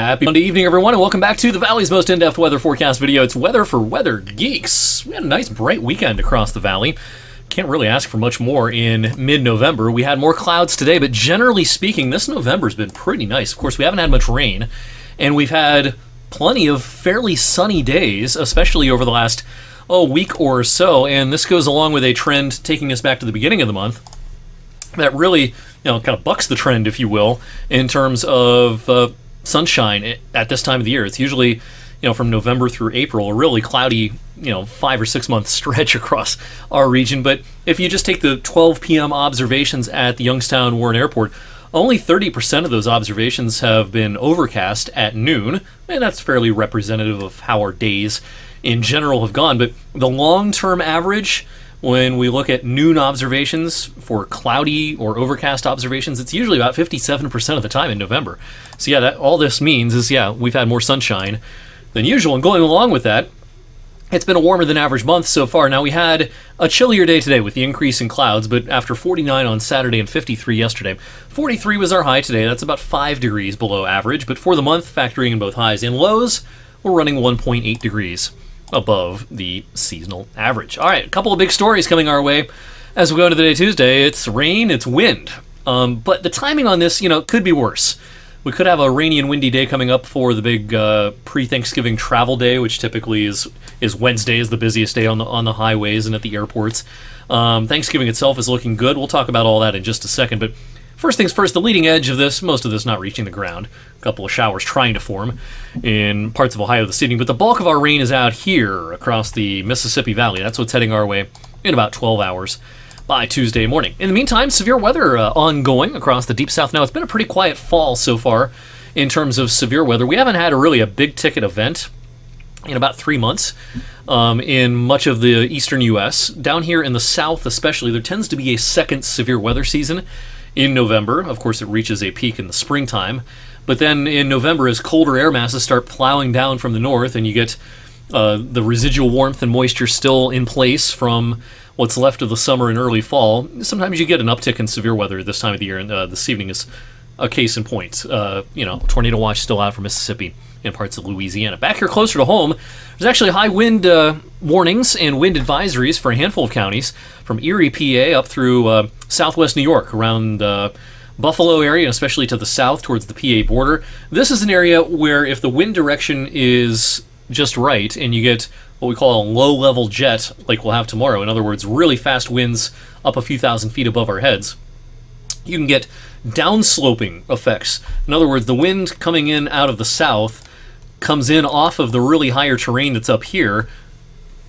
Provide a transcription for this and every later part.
Happy Monday evening, everyone, and welcome back to the Valley's most in-depth weather forecast video. It's Weather for Weather Geeks. We had a nice bright weekend across the valley. Can't really ask for much more in mid-November. We had more clouds today, but generally speaking, this November's been pretty nice. Of course, we haven't had much rain, and we've had plenty of fairly sunny days, especially over the last week or so, and this goes along with a trend taking us back to the beginning of the month that really, kind of bucks the trend, if you will, in terms of sunshine at this time of the year. It's usually, from November through April, a really cloudy, 5 or 6 month stretch across our region. But if you just take the 12 p.m. observations at the Youngstown Warren Airport, only 30% of those observations have been overcast at noon, and that's fairly representative of how our days in general have gone. But the long-term average, when we look at noon observations for cloudy or overcast observations, it's usually about 57% of the time in November. So yeah, all this means is, we've had more sunshine than usual. And going along with that, it's been a warmer than average month so far. Now, we had a chillier day today with the increase in clouds, but after 49 on Saturday and 53 yesterday. 43 was our high today. That's about 5 degrees below average. But for the month, factoring in both highs and lows, we're running 1.8 degrees above the seasonal average. All right, a couple of big stories coming our way as we go into the day Tuesday. It's rain, it's wind. But the timing on this, could be worse. We could have a rainy and windy day coming up for the big pre-Thanksgiving travel day, which typically is Wednesday, is the busiest day on the highways and at the airports. Thanksgiving itself is looking good. We'll talk about all that in just a second. But first things first, the leading edge of this, most of this not reaching the ground. A couple of showers trying to form in parts of Ohio this evening. But the bulk of our rain is out here across the Mississippi Valley. That's what's heading our way in about 12 hours by Tuesday morning. In the meantime, severe weather ongoing across the Deep South. Now, it's been a pretty quiet fall so far in terms of severe weather. We haven't had a big-ticket event in about 3 months in much of the eastern U.S. Down here in the south especially, there tends to be a second severe weather season in November. Of course, it reaches a peak in the springtime. But then in November, as colder air masses start plowing down from the north and you get the residual warmth and moisture still in place from what's left of the summer and early fall, sometimes you get an uptick in severe weather this time of the year, and this evening is a case in point. Tornado watch still out for Mississippi and parts of Louisiana. Back here closer to home, there's actually high wind warnings and wind advisories for a handful of counties, from Erie, PA, up through southwest New York, around Buffalo area, and especially to the south towards the PA border. This is an area where if the wind direction is just right, and you get what we call a low-level jet, like we'll have tomorrow, in other words, really fast winds up a few thousand feet above our heads, you can get downsloping effects. In other words, the wind coming in out of the south comes in off of the really higher terrain that's up here,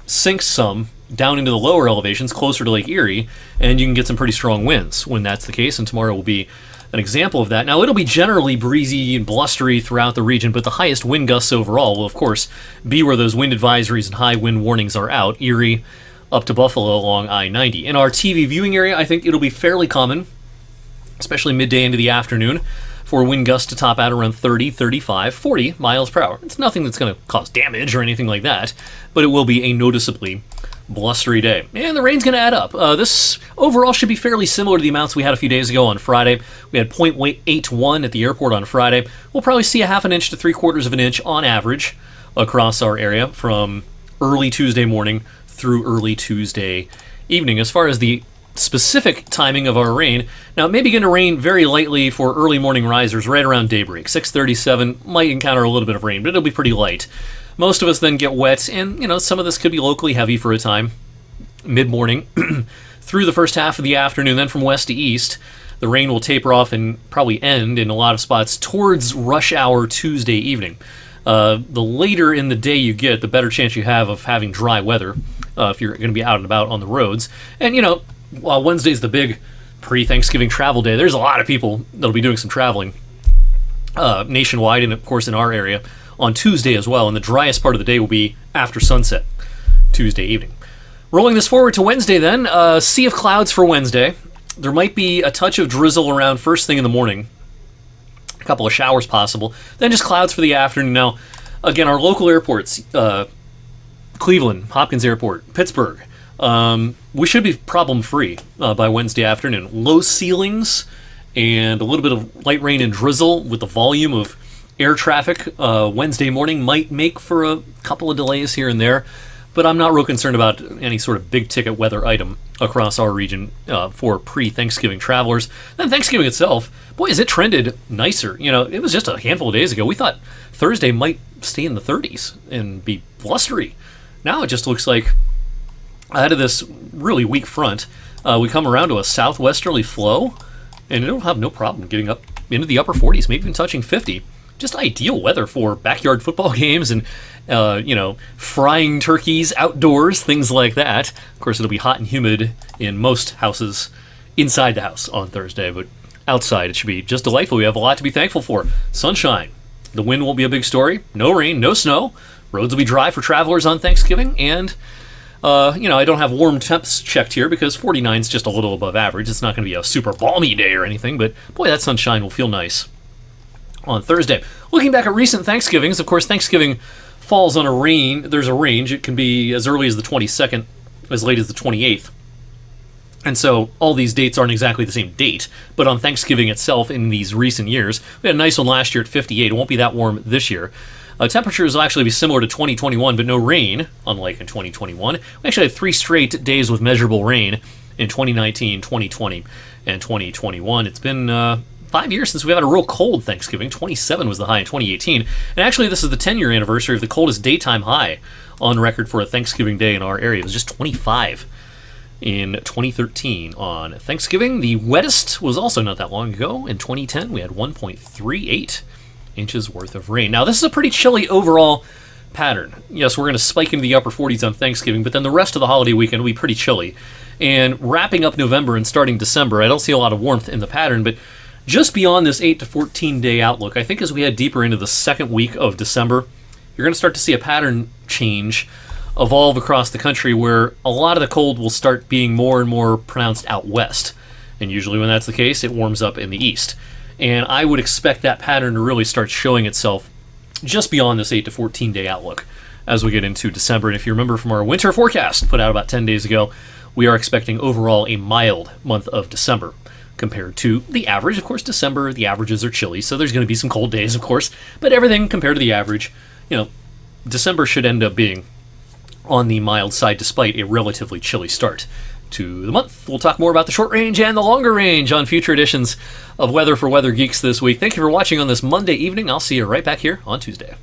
sinks some down into the lower elevations closer to Lake Erie, and you can get some pretty strong winds when that's the case, and tomorrow will be an example of that. Now, it'll be generally breezy and blustery throughout the region, but the highest wind gusts overall will, of course, be where those wind advisories and high wind warnings are out, Erie up to Buffalo along I-90. In our TV viewing area, I think it'll be fairly common, especially midday into the afternoon, for wind gusts to top out around 30, 35, 40 miles per hour. It's nothing that's going to cause damage or anything like that, but it will be a noticeably blustery day. And the rain's going to add up. This overall should be fairly similar to the amounts we had a few days ago on Friday. We had 0.81 at the airport on Friday. We'll probably see a half an inch to 3/4 of an inch on average across our area from early Tuesday morning through early Tuesday evening. As far as the specific timing of our rain, now it may begin to rain very lightly for early morning risers right around daybreak. 6:37 might encounter a little bit of rain, but it'll be pretty light. Most of us then get wet, and some of this could be locally heavy for a time, mid-morning through the first half of the afternoon. Then from west to east, the rain will taper off and probably end in a lot of spots towards rush hour Tuesday evening. The later in the day you get, the better chance you have of having dry weather if you're going to be out and about on the roads. And while Wednesday's the big pre-Thanksgiving travel day, there's a lot of people that'll be doing some traveling nationwide, and of course in our area on Tuesday as well, and the driest part of the day will be after sunset Tuesday evening. Rolling this forward to Wednesday then, sea of clouds for Wednesday. There might be a touch of drizzle around first thing in the morning, a couple of showers possible, then just clouds for the afternoon. Now, again, our local airports, Cleveland, Hopkins Airport, Pittsburgh, we should be problem-free by Wednesday afternoon. Low ceilings and a little bit of light rain and drizzle with the volume of air traffic Wednesday morning might make for a couple of delays here and there, but I'm not real concerned about any sort of big ticket weather item across our region for pre-Thanksgiving travelers. Then Thanksgiving itself, boy, has it trended nicer. It was just a handful of days ago. We thought Thursday might stay in the 30s and be blustery. Now it just looks like ahead of this really weak front, we come around to a southwesterly flow, and it'll have no problem getting up into the upper 40s, maybe even touching 50. Just ideal weather for backyard football games and, frying turkeys outdoors, things like that. Of course, it'll be hot and humid in most houses inside the house on Thursday, but outside it should be just delightful. We have a lot to be thankful for. Sunshine. The wind won't be a big story. No rain, no snow. Roads will be dry for travelers on Thanksgiving, and I don't have warm temps checked here because 49 is just a little above average. It's not going to be a super balmy day or anything, but boy, that sunshine will feel nice on Thursday. Looking back at recent Thanksgivings, of course, Thanksgiving falls on there's a range. It can be as early as the 22nd, as late as the 28th. And so all these dates aren't exactly the same date, but on Thanksgiving itself in these recent years, we had a nice one last year at 58. It won't be that warm this year. Temperatures will actually be similar to 2021, but no rain, unlike in 2021. We actually had 3 straight days with measurable rain in 2019, 2020, and 2021. It's been 5 years since we had a real cold Thanksgiving. 27 was the high in 2018. And actually, this is the 10-year anniversary of the coldest daytime high on record for a Thanksgiving day in our area. It was just 25 in 2013 on Thanksgiving. The wettest was also not that long ago. In 2010, we had 1.38 inches worth of rain. Now, this is a pretty chilly overall pattern. Yes, we're going to spike into the upper 40s on Thanksgiving, but then the rest of the holiday weekend will be pretty chilly. And wrapping up November and starting December, I don't see a lot of warmth in the pattern, but just beyond this 8 to 14 day outlook, I think as we head deeper into the second week of December, you're going to start to see a pattern change evolve across the country where a lot of the cold will start being more and more pronounced out west. And usually when that's the case, it warms up in the east. And I would expect that pattern to really start showing itself just beyond this 8 to 14 day outlook as we get into December. And if you remember from our winter forecast put out about 10 days ago, we are expecting overall a mild month of December compared to the average. Of course, December, the averages are chilly, so there's going to be some cold days, of course, but everything compared to the average, December should end up being on the mild side despite a relatively chilly start to the month. We'll talk more about the short range and the longer range on future editions of Weather for Weather Geeks this week. Thank you for watching on this Monday evening. I'll see you right back here on Tuesday.